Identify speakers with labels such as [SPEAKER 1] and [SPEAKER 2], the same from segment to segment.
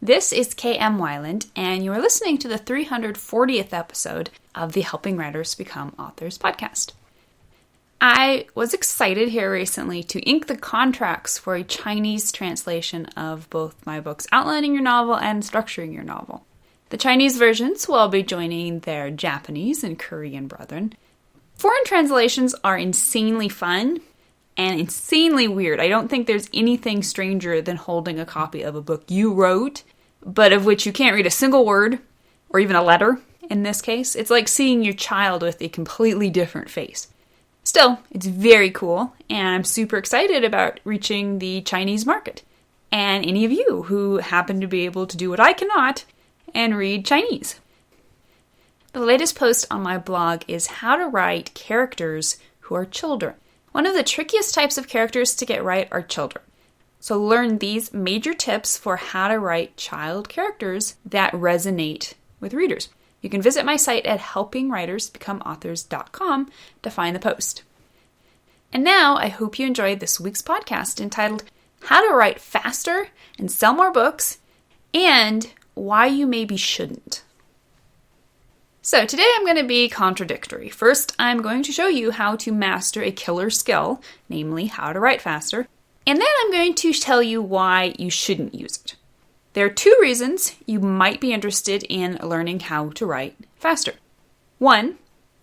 [SPEAKER 1] This is KM Weiland, and you are listening to the 340th episode of the Helping Writers Become Authors podcast. I was excited here recently to ink the contracts for a Chinese translation of both my books Outlining Your Novel and Structuring Your Novel. The Chinese versions will be joining their Japanese and Korean brethren. Foreign translations are insanely fun and insanely weird. I don't think there's anything stranger than holding a copy of a book you wrote, but of which you can't read a single word, or even a letter in this case. It's like seeing your child with a completely different face. Still, it's very cool, and I'm super excited about reaching the Chinese market. And any of you who happen to be able to do what I cannot and read Chinese. The latest post on my blog is how to write characters who are children. One of the trickiest types of characters to get right are children. So learn these major tips for how to write child characters that resonate with readers. You can visit my site at helpingwritersbecomeauthors.com to find the post. And now I hope you enjoyed this week's podcast entitled How to Write Faster and Sell More Books and Why You Maybe Shouldn't. So today I'm going to be contradictory. First, I'm going to show you how to master a killer skill, namely how to write faster, and then I'm going to tell you why you shouldn't use it. There are two reasons you might be interested in learning how to write faster. One,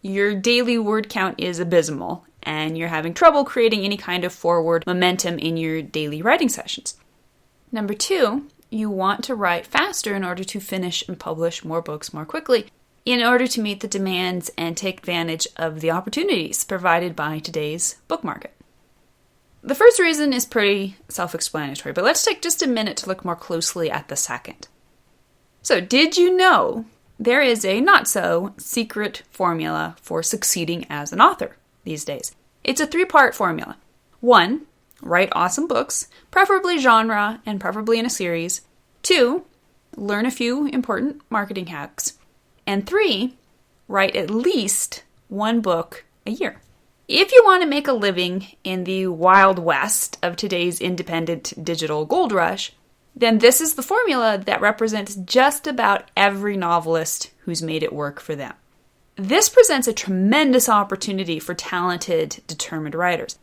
[SPEAKER 1] your daily word count is abysmal, and you're having trouble creating any kind of forward momentum in your daily writing sessions. Number two, you want to write faster in order to finish and publish more books more quickly, in order to meet the demands and take advantage of the opportunities provided by today's book market. The first reason is pretty self-explanatory, but let's take just a minute to look more closely at the second. So, did you know there is a not-so-secret formula for succeeding as an author these days? It's a three-part formula. 1, write awesome books, preferably genre and preferably in a series. 2, learn a few important marketing hacks. And 3, write at least one book a year. If you want to make a living in the wild west of today's independent digital gold rush, then this is the formula that represents just about every novelist who's made it work for them. This presents a tremendous opportunity for talented, determined writers.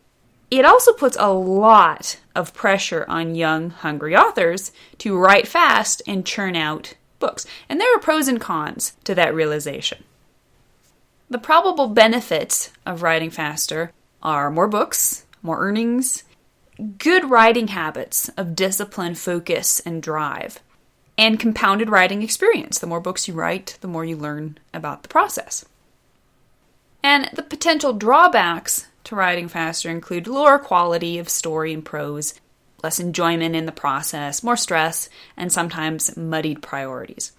[SPEAKER 1] It also puts a lot of pressure on young, hungry authors to write fast and churn out books. And there are pros and cons to that realization. The probable benefits of writing faster are more books, more earnings, good writing habits of discipline, focus, and drive, and compounded writing experience. The more books you write, the more you learn about the process. And the potential drawbacks to writing faster include lower quality of story and prose, less enjoyment in the process, more stress, and sometimes muddied priorities.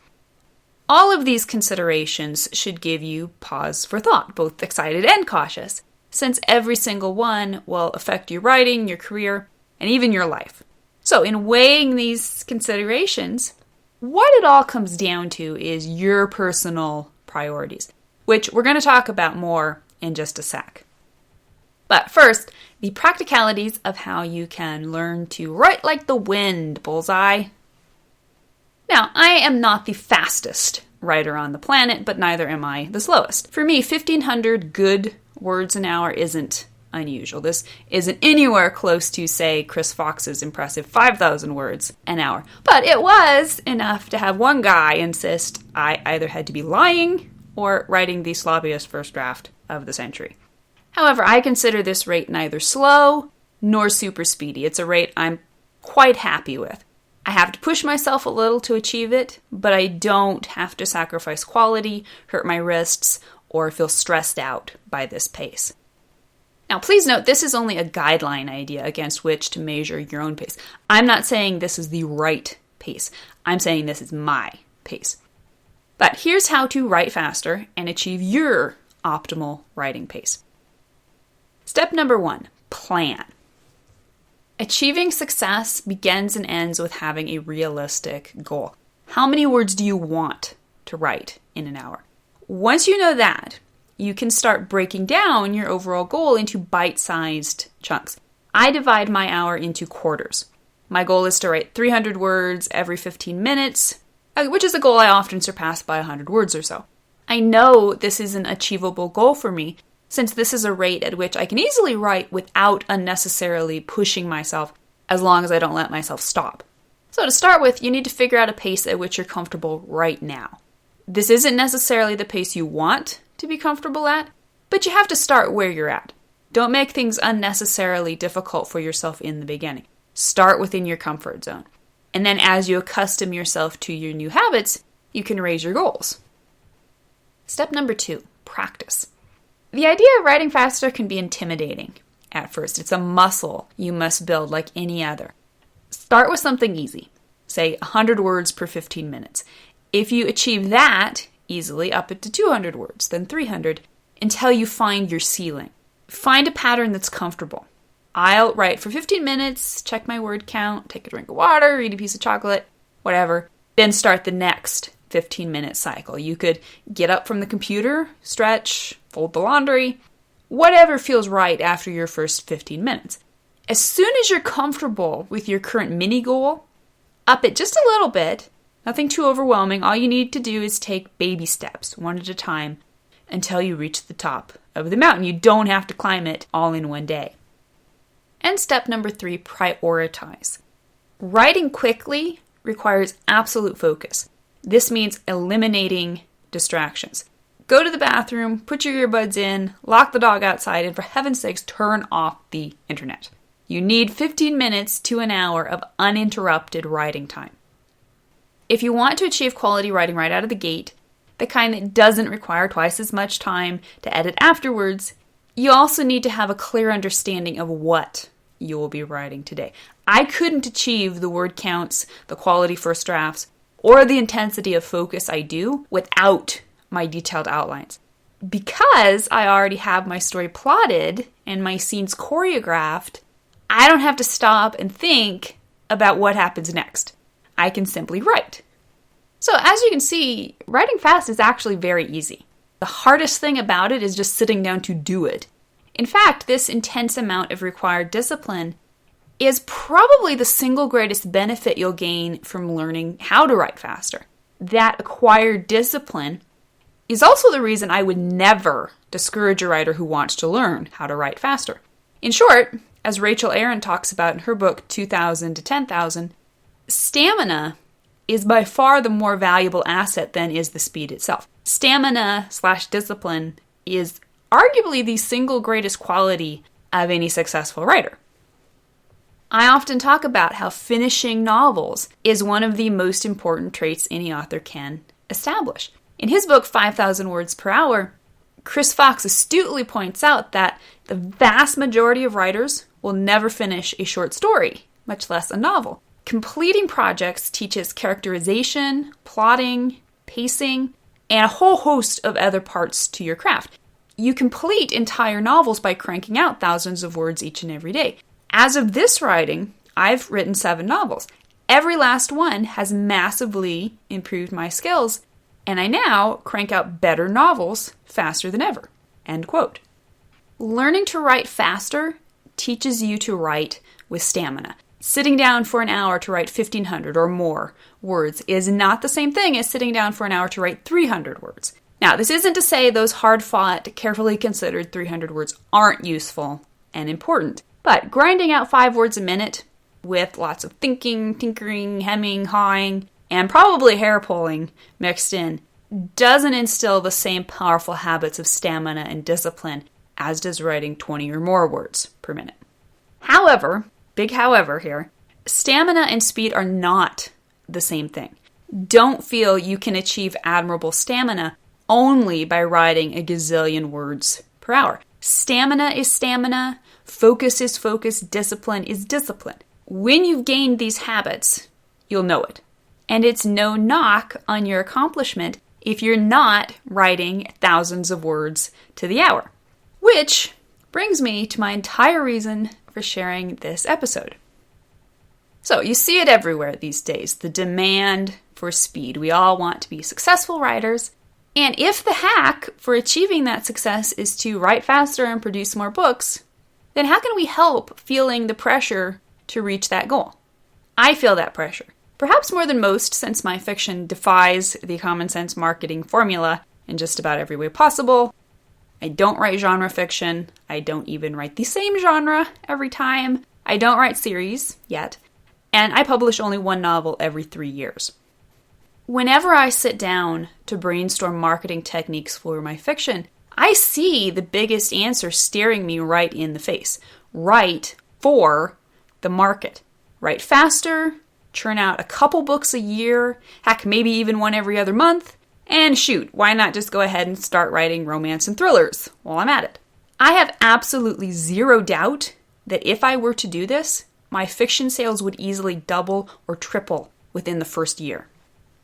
[SPEAKER 1] All of these considerations should give you pause for thought, both excited and cautious, since every single one will affect your writing, your career, and even your life. So in weighing these considerations, what it all comes down to is your personal priorities, which we're going to talk about more in just a sec. But first, the practicalities of how you can learn to write like the wind, bullseye. Now, I am not the fastest writer on the planet, but neither am I the slowest. For me, 1,500 good words an hour isn't unusual. This isn't anywhere close to, say, Chris Fox's impressive 5,000 words an hour. But it was enough to have one guy insist I either had to be lying or writing the sloppiest first draft of the century. However, I consider this rate neither slow nor super speedy. It's a rate I'm quite happy with. I have to push myself a little to achieve it, but I don't have to sacrifice quality, hurt my wrists, or feel stressed out by this pace. Now, please note, this is only a guideline idea against which to measure your own pace. I'm not saying this is the right pace. I'm saying this is my pace. But here's how to write faster and achieve your optimal writing pace. Step number 1, plan. Achieving success begins and ends with having a realistic goal. How many words do you want to write in an hour? Once you know that, you can start breaking down your overall goal into bite-sized chunks. I divide my hour into quarters. My goal is to write 300 words every 15 minutes, which is a goal I often surpass by 100 words or so. I know this is an achievable goal for me, since this is a rate at which I can easily write without unnecessarily pushing myself, as long as I don't let myself stop. So to start with, you need to figure out a pace at which you're comfortable right now. This isn't necessarily the pace you want to be comfortable at, but you have to start where you're at. Don't make things unnecessarily difficult for yourself in the beginning. Start within your comfort zone. And then as you accustom yourself to your new habits, you can raise your goals. Step number 2, practice. The idea of writing faster can be intimidating at first. It's a muscle you must build like any other. Start with something easy, say 100 words per 15 minutes. If you achieve that easily, up it to 200 words, then 300, until you find your ceiling. Find a pattern that's comfortable. I'll write for 15 minutes, check my word count, take a drink of water, eat a piece of chocolate, whatever, then start the next 15-minute cycle. You could get up from the computer, stretch, fold the laundry, whatever feels right after your first 15 minutes. As soon as you're comfortable with your current mini goal, up it just a little bit, nothing too overwhelming. All you need to do is take baby steps, one at a time, until you reach the top of the mountain. You don't have to climb it all in one day. And step number 3, prioritize. Writing quickly requires absolute focus. This means eliminating distractions. Go to the bathroom, put your earbuds in, lock the dog outside, and for heaven's sakes, turn off the internet. You need 15 minutes to an hour of uninterrupted writing time. If you want to achieve quality writing right out of the gate, the kind that doesn't require twice as much time to edit afterwards, you also need to have a clear understanding of what you will be writing today. I couldn't achieve the word counts, the quality first drafts, or the intensity of focus I do without my detailed outlines. Because I already have my story plotted and my scenes choreographed, I don't have to stop and think about what happens next. I can simply write. So as you can see, writing fast is actually very easy. The hardest thing about it is just sitting down to do it. In fact, this intense amount of required discipline is probably the single greatest benefit you'll gain from learning how to write faster. That acquired discipline is also the reason I would never discourage a writer who wants to learn how to write faster. In short, as Rachel Aaron talks about in her book 2,000 to 10,000, stamina is by far the more valuable asset than is the speed itself. Stamina/discipline is arguably the single greatest quality of any successful writer. I often talk about how finishing novels is one of the most important traits any author can establish. In his book, 5,000 Words Per Hour, Chris Fox astutely points out that the vast majority of writers will never finish a short story, much less a novel. Completing projects teaches characterization, plotting, pacing, and a whole host of other parts to your craft. You complete entire novels by cranking out thousands of words each and every day. As of this writing, I've written 7 novels. Every last one has massively improved my skills, and I now crank out better novels faster than ever. End quote. Learning to write faster teaches you to write with stamina. Sitting down for an hour to write 1,500 or more words is not the same thing as sitting down for an hour to write 300 words. Now, this isn't to say those hard-fought, carefully considered 300 words aren't useful and important, but grinding out 5 words a minute with lots of thinking, tinkering, hemming, hawing, and probably hair pulling mixed in doesn't instill the same powerful habits of stamina and discipline as does writing 20 or more words per minute. However, big however here, stamina and speed are not the same thing. Don't feel you can achieve admirable stamina only by writing a gazillion words per hour. Stamina is stamina, focus is focus, discipline is discipline. When you've gained these habits, you'll know it. And it's no knock on your accomplishment if you're not writing thousands of words to the hour. Which brings me to my entire reason for sharing this episode. So you see it everywhere these days, the demand for speed. We all want to be successful writers. And if the hack for achieving that success is to write faster and produce more books, then how can we help feeling the pressure to reach that goal? I feel that pressure, perhaps more than most, since my fiction defies the common sense marketing formula in just about every way possible. I don't write genre fiction. I don't even write the same genre every time. I don't write series yet. And I publish only one novel every 3 years. Whenever I sit down to brainstorm marketing techniques for my fiction, I see the biggest answer staring me right in the face. Write for the market. Write faster, churn out a couple books a year, heck, maybe even one every other month, and shoot, why not just go ahead and start writing romance and thrillers while I'm at it? I have absolutely zero doubt that if I were to do this, my fiction sales would easily double or triple within the first year.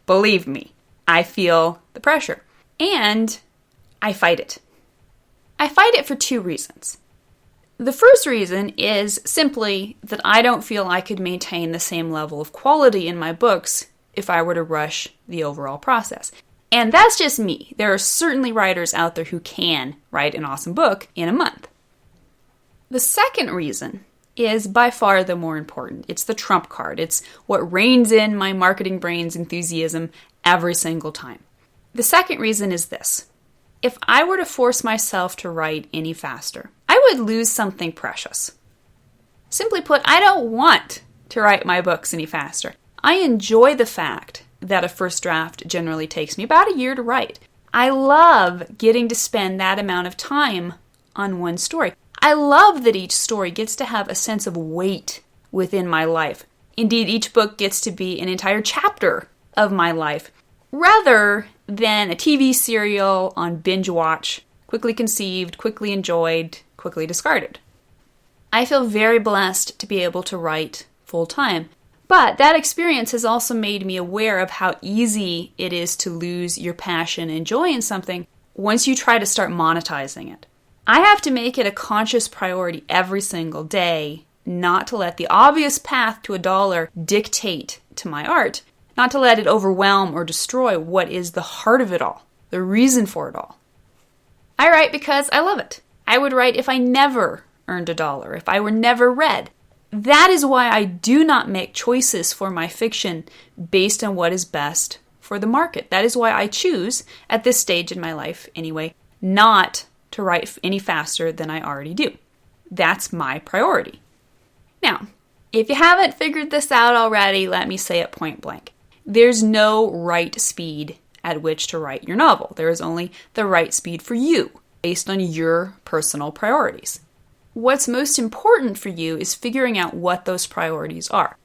[SPEAKER 1] Believe me, I feel the pressure. And I fight it. I fight it for 2 reasons. The first reason is simply that I don't feel I could maintain the same level of quality in my books if I were to rush the overall process. And that's just me. There are certainly writers out there who can write an awesome book in a month. The second reason is by far the more important. It's the trump card. It's what reins in my marketing brain's enthusiasm every single time. The second reason is this. If I were to force myself to write any faster, I would lose something precious. Simply put, I don't want to write my books any faster. I enjoy the fact that a first draft generally takes me about a year to write. I love getting to spend that amount of time on one story. I love that each story gets to have a sense of weight within my life. Indeed, each book gets to be an entire chapter of my life, rather than a TV serial on binge watch, quickly conceived, quickly enjoyed, quickly discarded. I feel very blessed to be able to write full time. But that experience has also made me aware of how easy it is to lose your passion and joy in something once you try to start monetizing it. I have to make it a conscious priority every single day not to let the obvious path to $1 dictate to my art, not to let it overwhelm or destroy what is the heart of it all, the reason for it all. I write because I love it. I would write if I never earned $1, if I were never read. That is why I do not make choices for my fiction based on what is best for the market. That is why I choose, at this stage in my life anyway, not to write any faster than I already do. That's my priority. Now, if you haven't figured this out already, let me say it point blank. There's no right speed at which to write your novel. There is only the right speed for you, based on your personal priorities. What's most important for you is figuring out what those priorities are.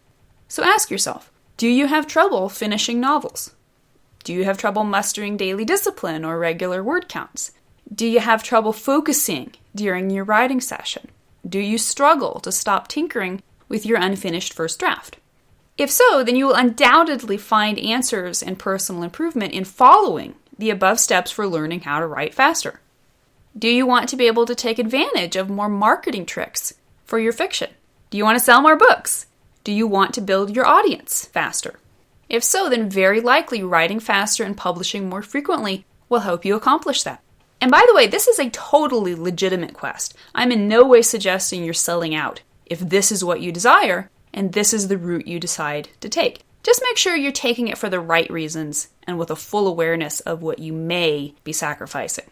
[SPEAKER 1] So ask yourself, do you have trouble finishing novels? Do you have trouble mustering daily discipline or regular word counts? Do you have trouble focusing during your writing session? Do you struggle to stop tinkering with your unfinished first draft? If so, then you will undoubtedly find answers and personal improvement in following the above steps for learning how to write faster. Do you want to be able to take advantage of more marketing tricks for your fiction? Do you want to sell more books? Do you want to build your audience faster? If so, then very likely writing faster and publishing more frequently will help you accomplish that. And by the way, this is a totally legitimate quest. I'm in no way suggesting you're selling out if this is what you desire and this is the route you decide to take. Just make sure you're taking it for the right reasons and with a full awareness of what you may be sacrificing.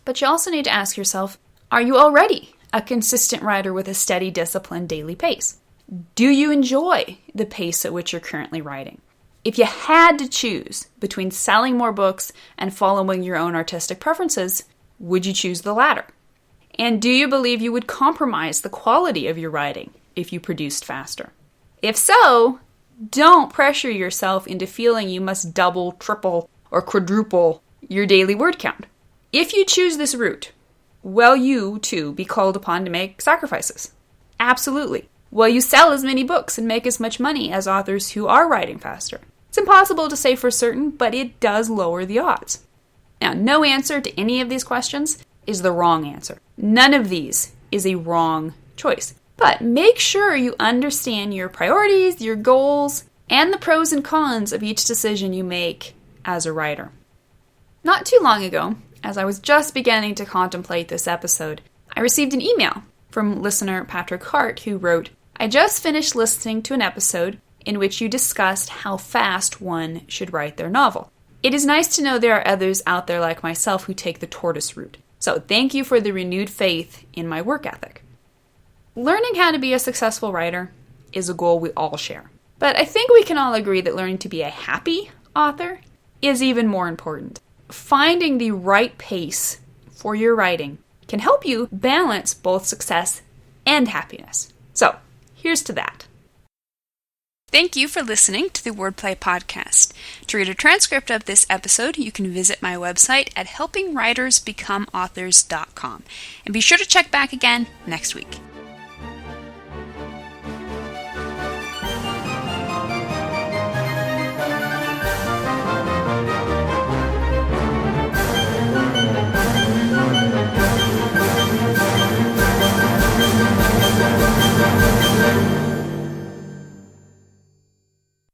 [SPEAKER 1] But you also need to ask yourself, are you already a consistent writer with a steady, disciplined daily pace? Do you enjoy the pace at which you're currently writing? If you had to choose between selling more books and following your own artistic preferences, would you choose the latter? And do you believe you would compromise the quality of your writing if you produced faster? If so, don't pressure yourself into feeling you must double, triple, or quadruple your daily word count. If you choose this route, will you, too, be called upon to make sacrifices? Absolutely. Will you sell as many books and make as much money as authors who are writing faster? It's impossible to say for certain, but it does lower the odds. Now, no answer to any of these questions is the wrong answer. None of these is a wrong choice. But make sure you understand your priorities, your goals, and the pros and cons of each decision you make as a writer. Not too long ago, as I was just beginning to contemplate this episode, I received an email from listener Patrick Hart who wrote, I just finished listening to an episode in which you discussed how fast one should write their novel. It is nice to know there are others out there like myself who take the tortoise route. So thank you for the renewed faith in my work ethic. Learning how to be a successful writer is a goal we all share. But I think we can all agree that learning to be a happy author is even more important. Finding the right pace for your writing can help you balance both success and happiness. So, here's to that. Thank you for listening to the Wordplay Podcast. To read a transcript of this episode, you can visit my website at helpingwritersbecomeauthors.com. And be sure to check back again next week.